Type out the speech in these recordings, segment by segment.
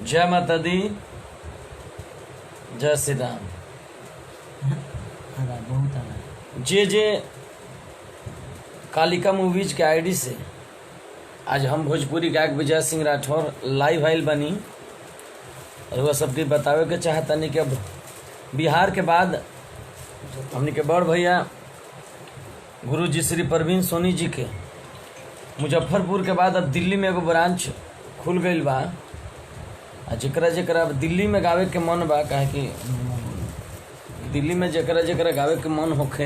जय माता दी, जय श्री राम। जे जे कालिका मूवीज के आईडी से आज हम भोजपुरी गायक विजय सिंह राठौर लाइव आइल बनी और वह सबके बतावे के चाहता नहीं कि अब बिहार के बाद हमने के बड़ भैया गुरु जी श्री परवीन सोनी जी के मुजफ्फरपुर के बाद अब दिल्ली में एगो ब्रांच खुल गई बा। जकरा जकरा अब दिल्ली में गावे के मन बा, काहे कि दिल्ली में जकरा जकरा गावे के मन होखे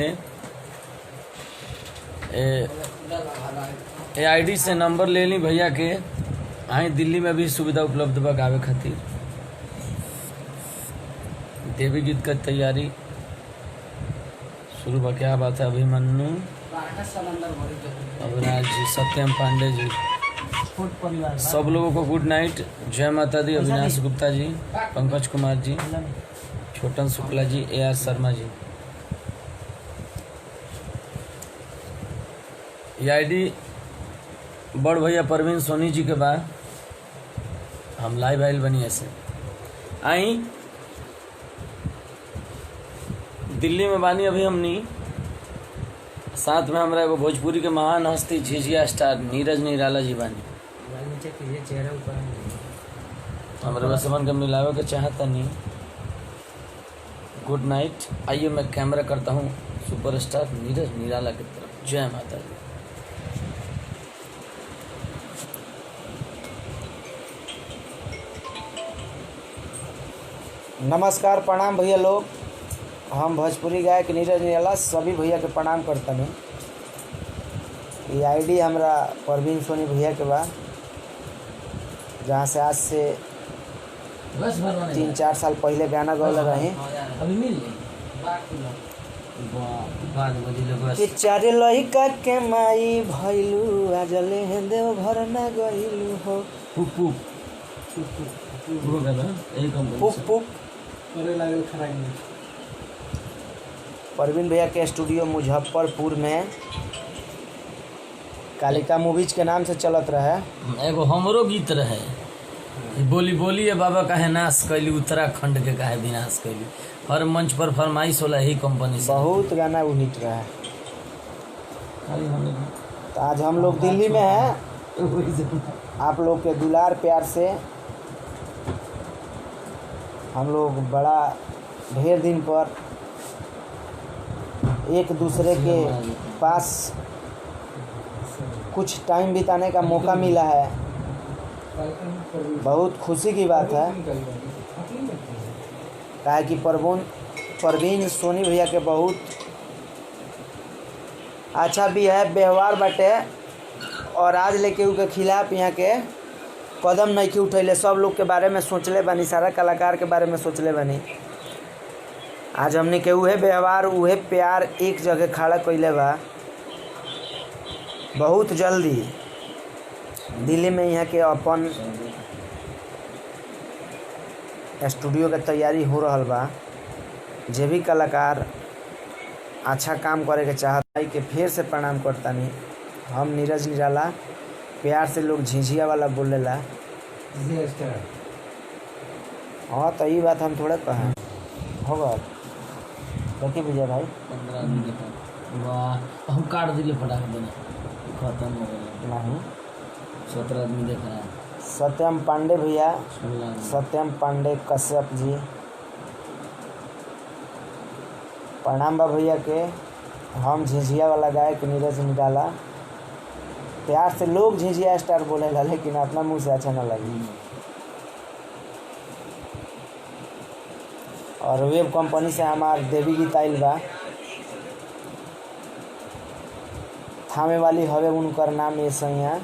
ए आईडी से नंबर ले ली भैया के। आई दिल्ली में भी सुविधा उपलब्ध बा गावे खातिर। देवी गीत का तैयारी शुरू बा। क्या बात है अभिमन्यु, अविनाश जी, सत्यम पांडे जी, सब लोगों को गुड नाइट, जय माता दी। अविनाश गुप्ता जी, पंकज कुमार जी, छोटन शुक्ला जी, AR शर्मा जी। ये आईडी बड़ भैया परवीन सोनी जी के बाद हम लाइव आइल बनी। ऐसे आई दिल्ली में बानी अभी हमनी, साथ में हमारा एगो भोजपुरी के महान हस्ती झिझिया स्टार नीरज निराला जी बानी। हमारे बस मन के मिलावे के चाहता नहीं। Good night. आइए मैं कैमरा करता हूँ सुपरस्टार नीरज निराला की तरफ। जय माता दी। नमस्कार, प्रणाम भैया लोग। हम भोजपुरी गायक नीरज निराला सभी भैया के प्रणाम करता नहीं। ये आईडी हमरा परवीन सोनी भैया के बा, जहाँ से आज से 3-4 साल पहले गाना गौले रही। कि चारे लइका के माई भइलू आजले देव घर ना गइलू हो। पुक पुक करे लागल खराई। परवीन भैया के स्टूडियो मुजफ्फरपुर में कालिका मूवीज के नाम से चलत रहे। एगो हमरो गीत रहे, बोली बोली है बाबा काहे नाश कैली, उत्तराखंड के काहे विनाश कैली। हर मंच पर फरमाइश होला यही कंपनी से। बहुत गाना वो हिट रहा है। तो आज हम लोग दिल्ली में हैं, आप लोग के दुलार प्यार से हम लोग बड़ा ढेर दिन पर एक दूसरे के पास कुछ टाइम बिताने का मौका मिला है। बहुत खुशी की बात है, काहे कि परवीन सोनी भैया के बहुत अच्छा भी है व्यवहार बाटे और आज लेके उनके खिलाफ यहाँ के कदम नहीं के उठैले। सब लोग के बारे में सोचले बनी, सारा कलाकार के बारे में सोचले बनी। आज हमने के उहे व्यवहार उहे प्यार एक जगह खड़ा कैले बा। बहुत जल्दी दिल्ली में यहाँ के अपन स्टूडियो के तैयारी हो रहा बा। जे भी कलाकार अच्छा काम करे के चाहता के फिर से प्रणाम करता नहीं। हम नीरज निराला, प्यार से लोग झिझिया वाला बोलेला। हाँ तो ये बात हम थोड़ा कहें होगा। देखिए विजय भाई 15 आदमी देखा। वाह, हम काट दिले फटाक देना, खत्म हो गया। नहीं 17 आदमी देख रहा है। सत्यम पांडे भैया, 16 आदमी। सत्यम पांडे कश्यप जी, प्रणाम बा भैया के। हम झिझिया वाला गायक नीरज निराला, प्यार से लोग झिझिया स्टार बोलेला, लेकिन अपना मुंह से अच्छा ना लगी। और वेब कंपनी से हमार देवी गीत आइल बा। थामे वाली हवे उनकर नाम ये सैया,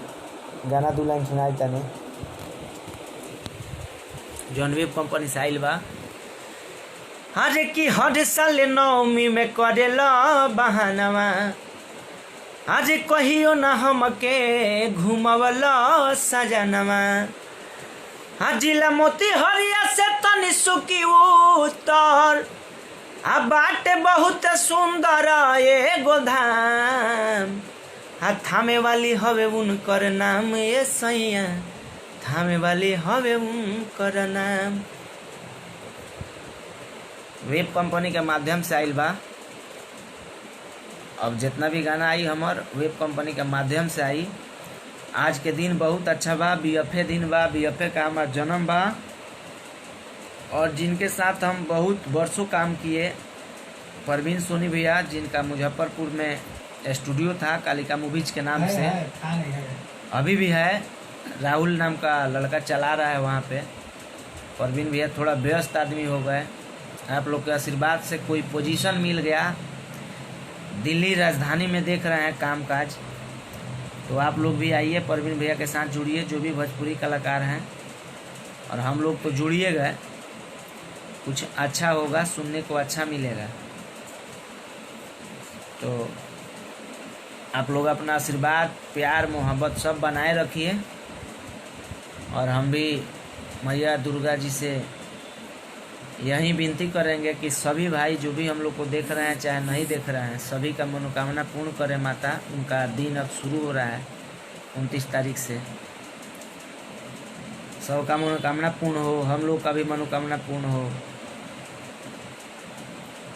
गाना 2 लाइन सुनाई तनी। जौन वेब कंपनी से आइल बा। हरे की हर साल नवमी में करेला बहानवा, आज कहियो ना हमके घुमावला सजनवा। जिला मोती हरिया से तनी सुकी उतर, आ बाटे बहुत सुंदर एगो धाम। थामे वाली हवे उनकर नाम ये सैया, थामे वाली हवे उनकर नाम। वेब कंपनी के माध्यम से आइल बा। अब जितना भी गाना आई हमार वेब कंपनी के माध्यम से आई। आज के दिन बहुत अच्छा बा, बीएफए दिन बा, बीएफए का हमार जन्म बा और जिनके साथ हम बहुत वर्षों काम किए, परवीन सोनी भैया जिनका मुजफ्फरपुर में स्टूडियो था कालिका मूवीज के नाम से, अभी भी है। राहुल नाम का लड़का चला रहा है वहाँ पे। परवीन भैया थोड़ा व्यस्त आदमी हो गए, आप लोग के आशीर्वाद से कोई पोजीशन मिल गया, दिल्ली राजधानी में देख रहे हैं काम काज। तो आप लोग भी आइए, परवीन भैया के साथ जुड़िए, जो भी भोजपुरी कलाकार हैं, और हम लोग तो जुड़िए गए, कुछ अच्छा होगा, सुनने को अच्छा मिलेगा। तो आप लोग अपना आशीर्वाद, प्यार, मोहब्बत सब बनाए रखिए। और हम भी मैया दुर्गा जी से यही विनती करेंगे कि सभी भाई जो भी हम लोग को देख रहे हैं चाहे नहीं देख रहे हैं, सभी का मनोकामना पूर्ण करें माता। उनका दिन अब शुरू हो रहा है 29 तारीख से। सबका मनोकामना पूर्ण हो, हम लोग का भी मनोकामना पूर्ण हो,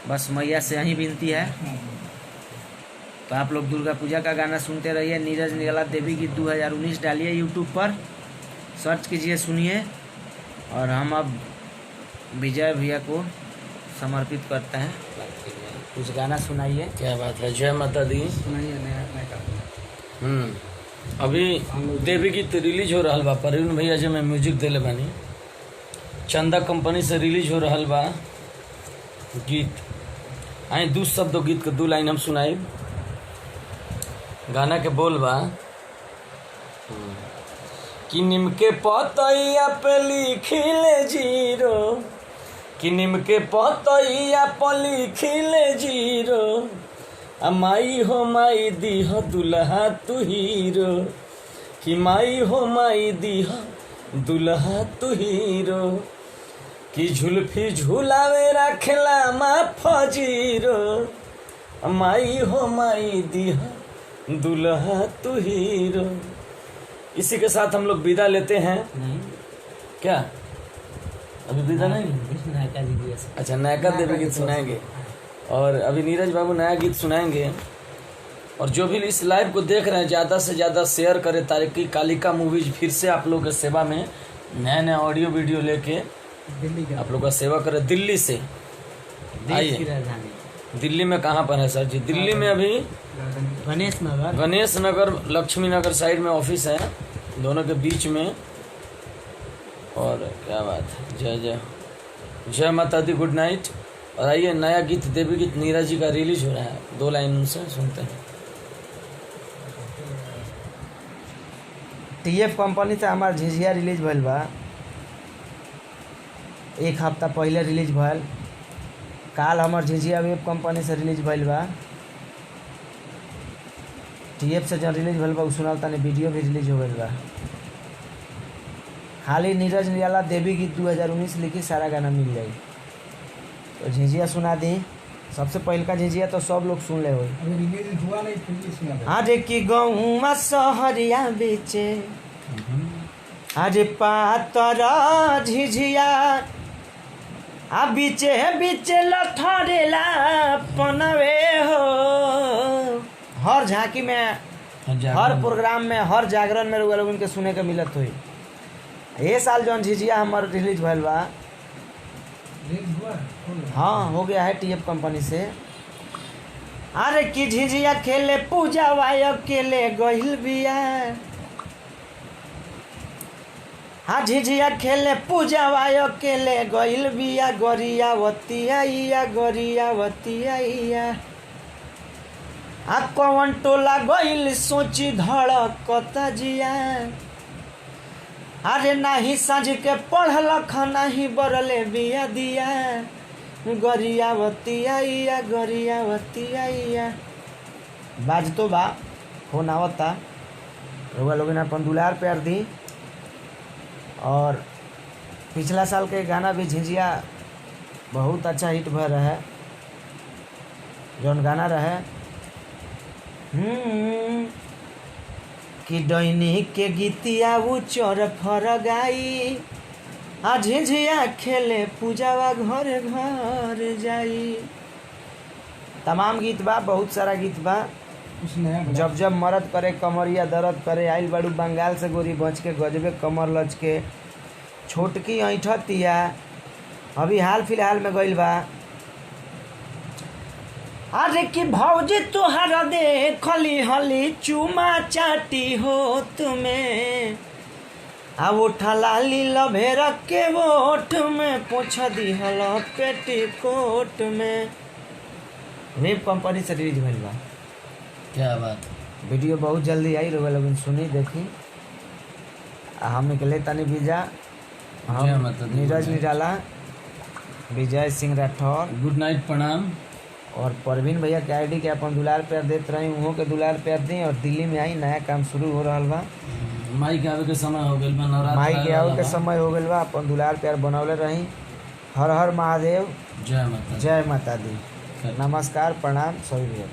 बस मैया से यही विनती है। तो आप लोग दुर्गा पूजा का गाना सुनते रहिए। नीरज निराला देवी गीत 2019 डालिए यूट्यूब पर, सर्च कीजिए, सुनिए। और हम अब विजय भैया को समर्पित करते हैं, कुछ गाना सुनाइए। क्या बात है, जय माता दी। सुनाइए नया। अभी देवी गीत रिलीज हो रहा बा, परवीन भैया जो मैं म्यूजिक दिले बानी, चंदा कंपनी से रिलीज हो रहा बा गीत। आई 2 शब्द गीत के 2 लाइन हम सुनाई। गाना के बोल बा कि नीम के पतैया पे लिखिले जीरो, कि नीम के पतैया पे लिखिले जीरो, आ माई हो माई दीह दुल्हा तू हीरो, कि माई हो माई दीह दुल्हा तू हीरो, कि झुलफी झुलावे रखला मा फजीरो, माई हो माई दीह दुल्हा तू हीरो। इसी के साथ हम लोग विदा लेते हैं। नहीं क्या अभी विदा नहीं? अच्छा, नायका देवी गीत सुनाएंगे और अभी नीरज बाबू नया गीत सुनाएंगे। और जो भी इस लाइव को देख रहे हैं ज़्यादा से ज़्यादा शेयर करें ताकि कालिका मूवीज फिर से आप लोगों के सेवा में नया नया ऑडियो वीडियो लेके आप लोग का सेवा करें। दिल्ली से आइए। दिल्ली में कहाँ पर है सर जी? दिल्ली में अभी गणेश नगर लक्ष्मी नगर साइड में ऑफिस है, दोनों के बीच में। और क्या बात है, जय जय जय माता दी, गुड नाइट। और आइए, नया गीत देवी गीत नीरज जी का रिलीज हो रहा है, 2 लाइन उनसे सुनते हैं। टीएफ कंपनी से हमार झिझिया रिलीज भइल बा, 1 हफ्ता पहले रिलीज भइल। काल हमार झिझिया वेब कंपनी से रिलीज भइल बा। टीएफ से जब रिलीज भइल बा उ सुनाल तानी वीडियो भी रिलीज हो गइल बा। खाली नीरज निराला देवी गीत 2019 लिखी, सारा गाना मिल जाई। तो झिझिया सुना दी। सबसे पहल का झिझिया तो सब लोग सुन ले हो। आज की गौवा सहरिया बेचे, आज पातर झिझिया, आ बीचे बीचे लथरेला पनवे हो। हर झांकी में, हर प्रोग्राम में, हर जागरण में लोग उनके सुने के मिलत हुई। ये साल जौन झिझिया हमार रिलीज भइल बा, हाँ हो गया है टीएफ कंपनी से। अरे की झिझिया खेले पूजा वाय अकेले गहिल बिया, हाँ झिझिया खेले पूजा वाय अकेले गहिल बिया, गरियावती आइया गरियावती आइया। आ कौन टोला गइल सोची धड़कता जिया, अरे नाही साँझ के पढ़लख नाही बरले बिया दिया, गरियावती आइया गरियावती आइया। बाज तो बा फोन आवता, रउआ लोगन अपन दुलार प्यार दी। और पिछला साल के गाना भी झिझिया बहुत अच्छा हिट भर रहा है। जौन गाना रहे कि डैनी के गीतिया उ चर फर गाई आ झिझिया खेले पूजावा घर घर जाई। तमाम गीत बा, बहुत सारा गीत बा। जब जब मरद करे कमरिया दर्द करे, आइल बड़ू बंगाल से गोरी बच के, गजबे कमर लच के, छोटकी ऐठतिया अभी हाल फिलहाल में गइल बा। अरे कि भौजी तुहरा देखली हली चुमा चाटी हो तुम्हें, आ उठा लाली लभेर के वोट में पोछ दिहल पेटीकोट में। वेब कंपनी से रिलीज भइल बा। क्या बात। वीडियो बहुत जल्दी आई, रउआ लोगन सुनी देखी। हम निकले तनी बीजा, हम नीरज निराला, विजय सिंह राठौर, गुड नाइट, प्रणाम। और परवीन भैया के आईडी के अपन दुलार प्यार देते रही, उहों के दुलार प्यार दी। और दिल्ली में आई, नया काम शुरू हो रहा बा। माई के आवे के समय हो गइल बा, नवरात्र माई के आवे के समय हो गइल बा। अपन दुलार प्यार बनौले रही। हर हर महादेव, जय माता, जय माता दी। नमस्कार, प्रणाम सभी भैया।